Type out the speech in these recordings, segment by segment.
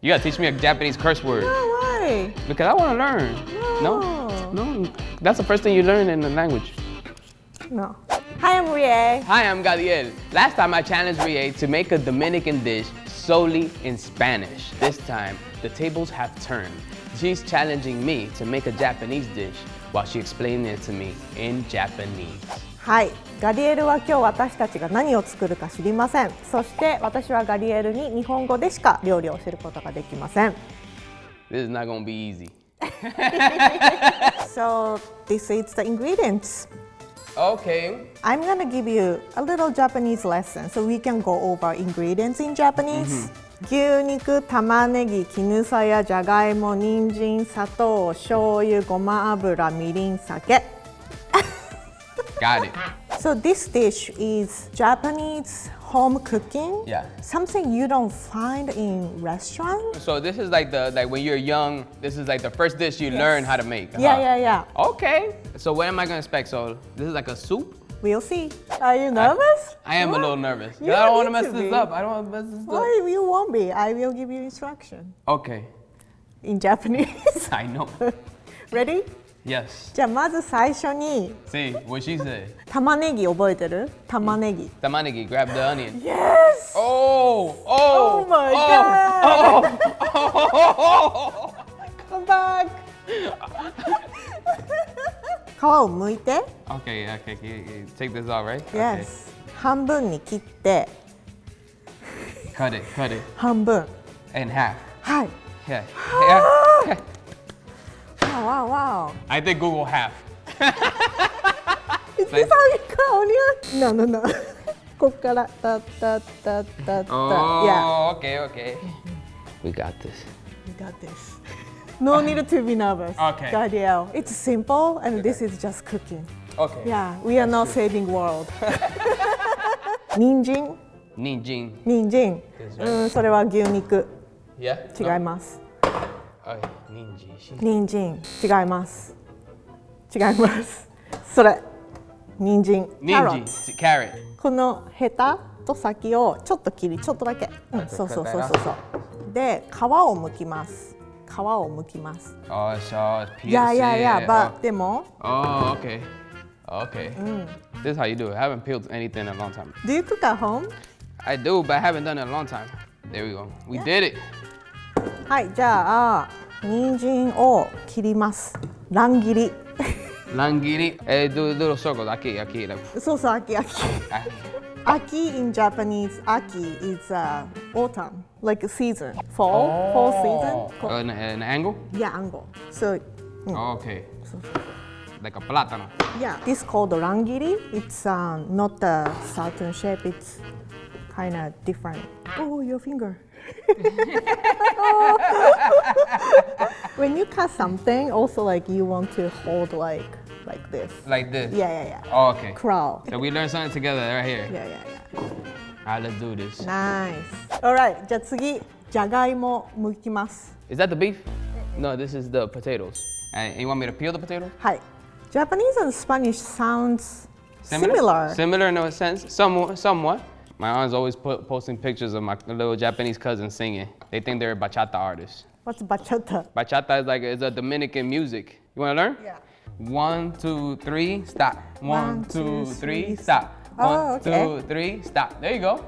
You gotta teach me a Japanese curse word. No, why? Because I wanna learn. No? That's the first thing you learn in the language. No. Hi, I'm Rie. Hi, I'm Gadiel. Last time I challenged Rie to make a Dominican dish solely in Spanish. This time, the tables have turned. She's challenging me to make a Japanese dish while she explaining it to me in Japanese. はい、ガリエルは今日私たちが何を作るか知りません。そして私はガリエルに日本語でしか料理を教えることができません。This is not gonna be easy. So this is the ingredients. Okay. I'm gonna give you a little Japanese lesson so we can go over ingredients in Japanese. 牛肉、玉ねぎ、絹さや、じゃがいも、人参、砂糖、醤油、ごま油、みりん、酒。Got it. So this dish is Japanese home cooking. Yeah. Something you don't find in restaurants. So this is like when you're young, this is like the first dish you learn how to make. Yeah. Okay. So what am I gonna expect? So this is like a soup? We'll see. Are you nervous? I am a little nervous. You I don't want to don't mess need to this be. up. I don't want to mess this up. Why you won't be? I will give you instruction Okay. in Japanese. I know. Ready? Yes. じゃあまず最初に See what she said. 玉ねぎ覚えてる？玉ねぎ。Tamanegi, grab the onion. Yes! Oh my God! Come back! 皮を剥いて Okay. Take this off, right? Yes. 半分に切って Okay. Cut it. 半分 In half. はい Yeah. Wow. I think Google half. Is this how you cut onion? No. こっからタッタッタッタッタ Oh, okay. We got this. We got this. No need to be nervous. Okay. Gadiel, it's simple and this is just cooking. Okay. Yeah, we are not saving world. 人参 Ninjin. 人参 Yes, それは牛肉 Yeah? 違います Okay. Ninji. 人参違いますそれ人参 Ninji. Carrot. このヘタと先をちょっと切りちょっとだけそうで皮を剥きます Oh, so it's Yeah, but でも Oh, okay. This is how you do it. I haven't peeled anything in a long time. Do you cook at home? I do, but I haven't done it in a long time. There we go. We did it. はいじゃあ人参を切ります乱切り Langiri. Do little circles. Aki. Like. そう秋 in Japanese 秋 is autumn like season fall season An angle? Yeah, angle. So, Oh, okay. Like a plátano. yeah, this called rangiri. It's not a certain shape. It's kind of different. Oh, your finger. When you cut something, also like you want to hold like this. Like this? Yeah. Oh, okay. Crawl. So we learned something together right here. Yeah. Alright, let's do this. Nice. Alright, じゃあ次、じゃがいも剥きます。 Is that the beef? No, this is the potatoes. And you want me to peel the potatoes? はい。Japanese and Spanish sounds similar. Similar in a sense? Somewhat. My aunt's always posting pictures of my little Japanese cousins singing. They think they're bachata artists. What's bachata? Bachata is a Dominican music. You want to learn? Yeah. 1, 2, 3, stop. 1, 2, 3, stop. Oh, 1, okay. 2, 3, stop. There you go.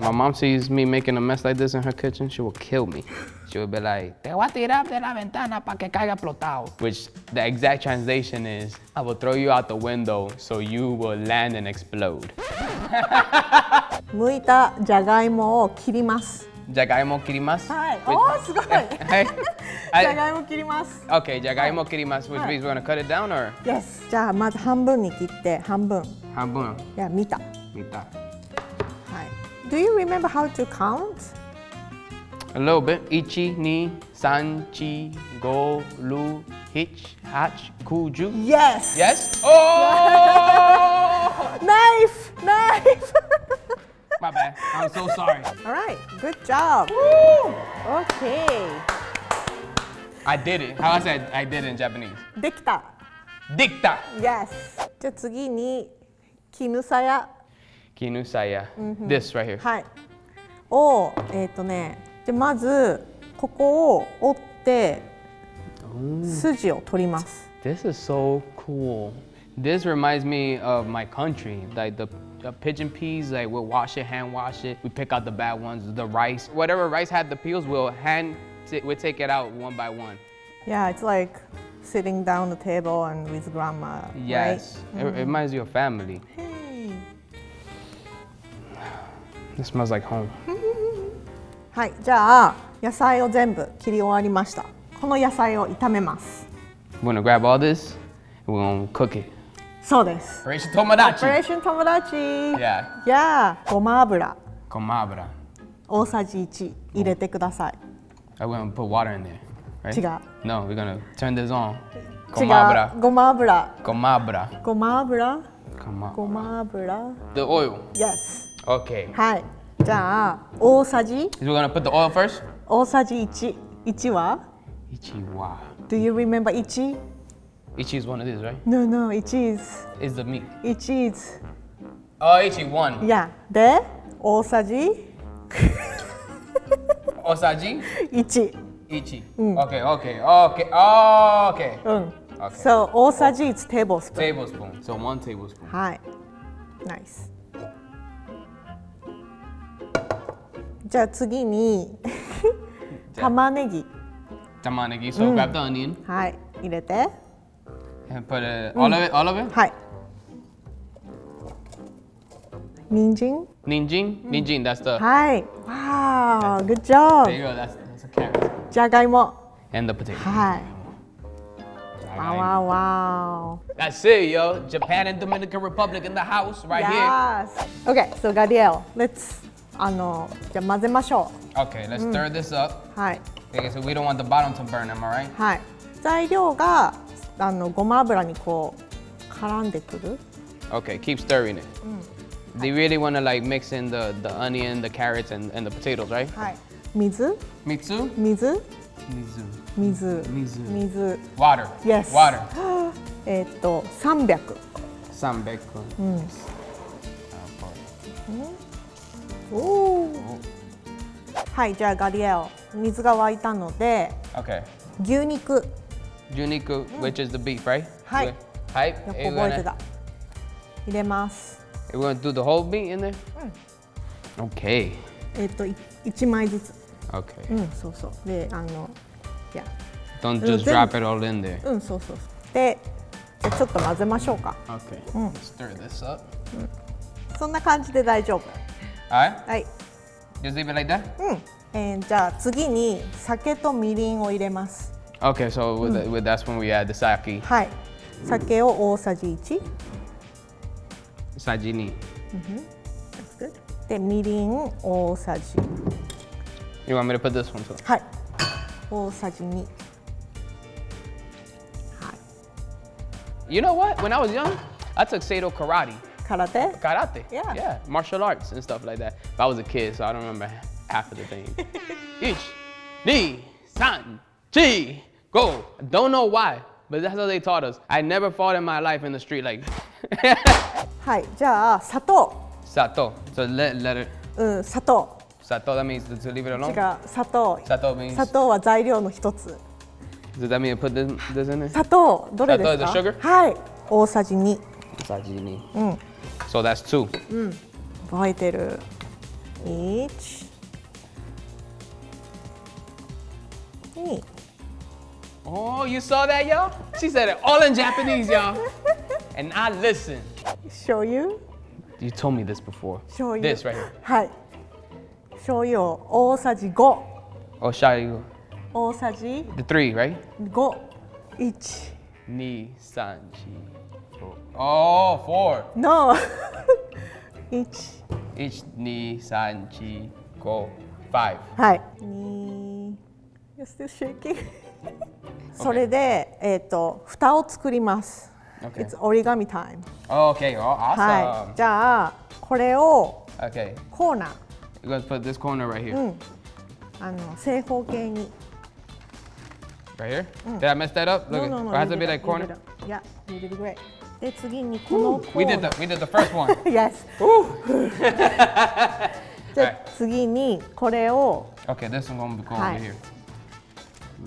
My mom sees me making a mess like this in her kitchen, she will kill me. She would be like, te voy a tirar de la ventana pa que caiga explotado. Which the exact translation is, I will throw you out the window so you will land and explode. 剥いたじゃがいもを切ります。 Jagaimo kirimasu? はい。おー、すごい。はい。じゃがいも切ります。 Okay, jagaimo kirimasu, which means we're gonna cut it down or? Yes. じゃあまず半分に切って半分。Hanbun. いや見た。 Mita. はい。Do you remember how to count? A little bit. Ichi, ni, sanchi, go, lu, hich, hach, kuju. Yes. Yes? Oh! Knife. My bad. I'm so sorry. All right. Good job. Woo! Okay. I did it. How I said I did it in Japanese. できた。 Dicta. Yes. じゃあ次に絹さや。 Kinusaya. This right here. はい。をじでまずここを折って筋を取ります。This is so cool. This reminds me of my country. Like the pigeon peas, like we'll wash it, hand wash it. We pick out the bad ones. The rice, whatever rice had the peels, we'll take it out one by one. Yeah, it's like sitting down the table and with grandma. Yes, right? It reminds you of family. Hey. It smells like home. はい、じゃあ野菜を全部切り終わりました。この野菜を炒めます。We're gonna grab all this and we're gonna cook it. そうです。Operation Tomodachi. Operation Tomodachi. Yeah. Yeah. ごま油。ごま油。大さじ1入れてください。I'm gonna put water in there, right? 違う。No, we're gonna turn this on. 違う。ごま油。ごま油。ごま油。ごま油。The oil. Yes. Okay. はい。じゃあ大さじ。So we're gonna put the oil first. 大さじ1。1は 1は Do you remember 1? 1 is one of these, right? No, no, 1 is. Is the meat. 1 is. Oh, 1. Yeah. で、大さじ大さじ1。1。Okay, okay, okay. Oh, okay. うん。Okay. So 大さじ1 tablespoon. Tablespoon. So 1 tablespoon. はい。Nice. じゃあ次に玉ねぎ。玉ねぎ. So grab the onion. はい。入れて。And put it, all of it? All of it? はい。人参。人参, that's the. はい。Wow, good job. There you go, that's a carrot. じゃがいも。And the potato. はい。Wow. That's it, yo. Japan and Dominican Republic in the house right Yes. Okay, so Gadiel, let's じゃあ混ぜましょう。Okay, let's stir this up. はい。Okay, so we don't want the bottom to burn, am I right? はい。材料がごま油にこう絡んでくる。Okay, keep stirring it. They really want to like mix in the onion, the carrots, and the potatoes, right? はい。水。Mitsu? 水。水. 水。Water. Yes. Water. 300. 300. おお。はい、じゃあガリエル、水が沸いたので、Okay. 牛肉。牛肉, which is the beef, right? はい。はい。よく覚えてた。入れます。We're gonna do the whole meat in there? Okay. 1枚ずつ。Okay. そうそう。で、yeah. Don't just drop it all in there. そう。で、じゃあちょっと混ぜましょうか。Okay. Stir this up. そんな感じで大丈夫。Alright? はい。Just leave it like that? じゃあ次に酒とみりんを入れます。Okay, so that's when we add the sake. はい。酒を大さじ1。Sajini. That's good. で、みりん大さじ。You want me to put this one too? はい。大さじ2。はい。You know what? When I was young, I took Seido karate. 空手 Karate. Yeah. Martial arts and stuff like that. But I was a kid, so I don't remember half of the things. 1, 2, 3, 4, go. Don't know why, but that's how they taught us. I never fought in my life in the street like. はい。じゃあ砂糖。 Sato. So let it. 砂糖。Sato, that means to leave it 違 alone? う。砂糖。 Sato means. 砂糖は材料の一つ。 Does that mean to put this in there? 砂糖どれですか？砂糖 is the sugar? はい。大さじ2。Sajini. So that's 2. 覚えてる。1、2。Oh, you saw that, y'all? She said it all in Japanese, y'all. And I listened. 醤油。 You told me this before. 醤油。 This right here. はい。醤油を大さじ5。 Oh, Shai. 大さじ The 3, right? 5。1。 2, 3, 4. Oh, 4. No 1 1, 2, 3, 4, 5, 5. はい2 You're still shaking それで蓋を作ります Okay. It's origami time Okay, oh, は awesome. いじゃあこれを Okay, コーナー you're gonna put this corner right here. 正方形に Right here? Did I mess that up? Look, No, or has you it be did like it, you corner? did it. Yeah, you did great で次にこのコー We ナー did the first one. Yes じで、次にこれを Okay, this one gonna go over here.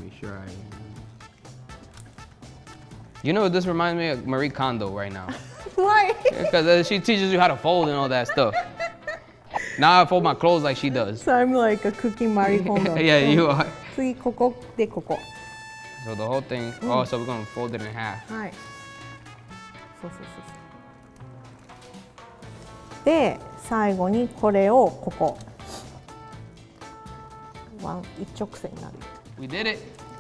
Make sure I. You know, this reminds me of Marie Kondo right now. Why? Because she teaches you how to fold and all that stuff. Now I fold my clothes like she does. So I'm like a cooking Marie Kondo. Yeah, you are. 次ここでここ。 So the whole thing. Oh, so we're gonna fold it in half. はい。そう。で、最後にこれをここ。一直線になる。We did it.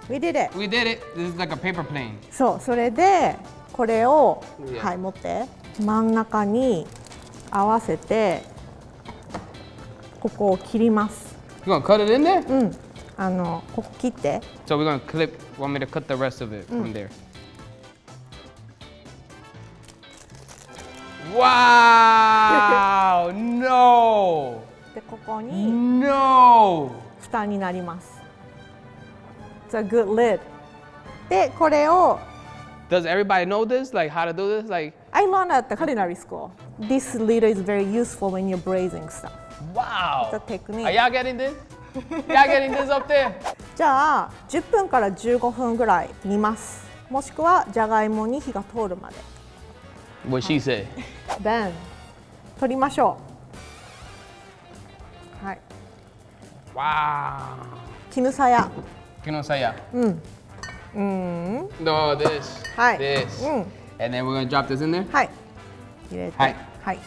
We did it. We did it. This is like a paper plane. そう、それでこれを、 Yeah. はい、持って。真ん中に合わせてここを切ります。 You gonna cut it in there? うん。ここ切って。 So we're gonna clip. Want me to cut the rest of it from there? Wow! No! で、ここに No! 蓋になります。It's a good lid. で、これを Does everybody know this? Like how to do this? Like I learned at the culinary school. This lid is very useful when you're braising stuff. wow! It's a technique. Are y'all getting this? Y'all getting this up there? じゃあ10分から15分ぐらい煮ます。もしくはじゃがいもに火が通るまで。What she said. Then 取りましょう。はい。Wow. 絹さや。 Kinosaya. No, this. はい。 This. うん。 And then we're gonna drop this in there. はい。入れて。はい。はい。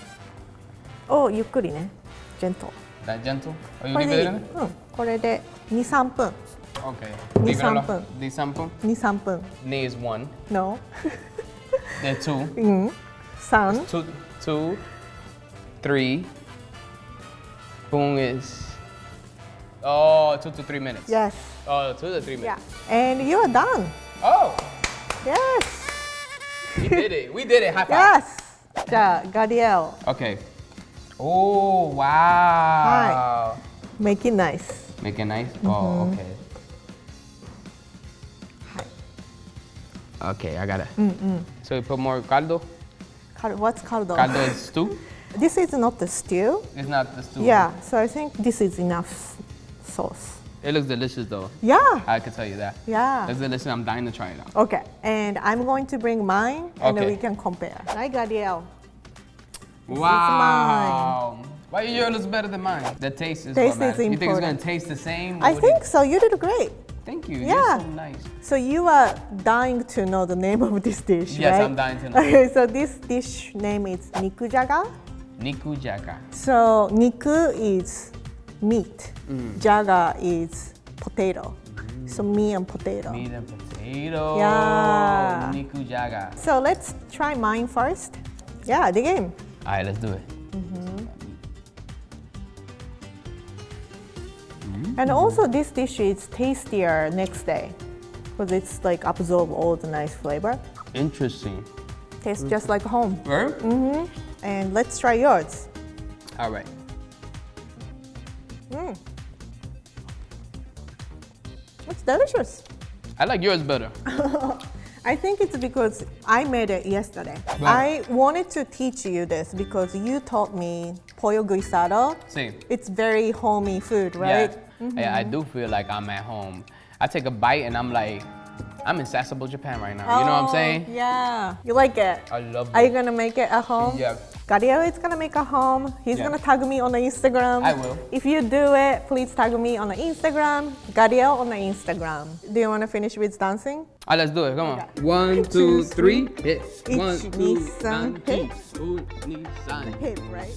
お、ゆっくりね。ジェント。 That gentle? Oh, you これ leave でい it い。 in う there? ん。これで2、3分。 Okay. 2、 Leave it 3 alone. 分。 These sample. 2、3分。 Knee is 1. No. Then 2. うん。3。 Two. 3. Boom is. Oh, 2 to 3 minutes. Yes. Oh, 2 to 3 minutes. Yeah. And you are done. Oh, Yes. we did it. We did it. High five. Yes. じゃあガリエル。 Okay. Oh, wow. Make it nice. Make it nice? Oh, okay. はい。 Okay, I got it. So we put more caldo? What's caldo? Caldo is stew? This is not the stew. It's not the stew. Yeah. So I think this is enough sauce. It looks delicious though. Yeah. I can tell you that. Yeah. It's delicious. I'm dying to try it out. Okay. And I'm going to bring mine, and then Okay. we can compare. Right, Gadiel? This is Wow. Why yours is better than mine? The taste is Taste what is matters. You think it's gonna important. taste the same? I What do you- think so. You did great. Thank you. Yeah. You're so nice. So you are dying to know the name of this dish, Yes, right? I'm dying to know. Okay, so this dish name is niku jaga. Niku jaga. So niku is meat, jaga is potato. So meat and potato. Meat and potato. Yeah. Niku jaga. So let's try mine first. Yeah, the game. All right, let's do it. And also this dish is tastier next day because it's like absorb all the nice flavor. Interesting. Tastes just like home. Right? And let's try yours. All right. It's delicious. I like yours better. I think it's because I made it yesterday. Right. I wanted to teach you this because you taught me pollo guisado. Same. It's very homey food, right? Yeah, I do feel like I'm at home. I take a bite and I'm like, I'm in Sasebo, Japan right now. You know what I'm saying? Yeah. You like it? I love Are you it. gonna make it at home? Yeah. Gabriel is gonna make a home. He's Yeah. gonna tag me on the Instagram. I will. If you do it, please tag me on the Instagram. Gabriel on the Instagram. Do you wanna finish with dancing? All right, let's do it. Come on. Okay. 1, 2, 3, hit. Ich, 1, 2, Nissan, 3, hit. hit. Hit, right?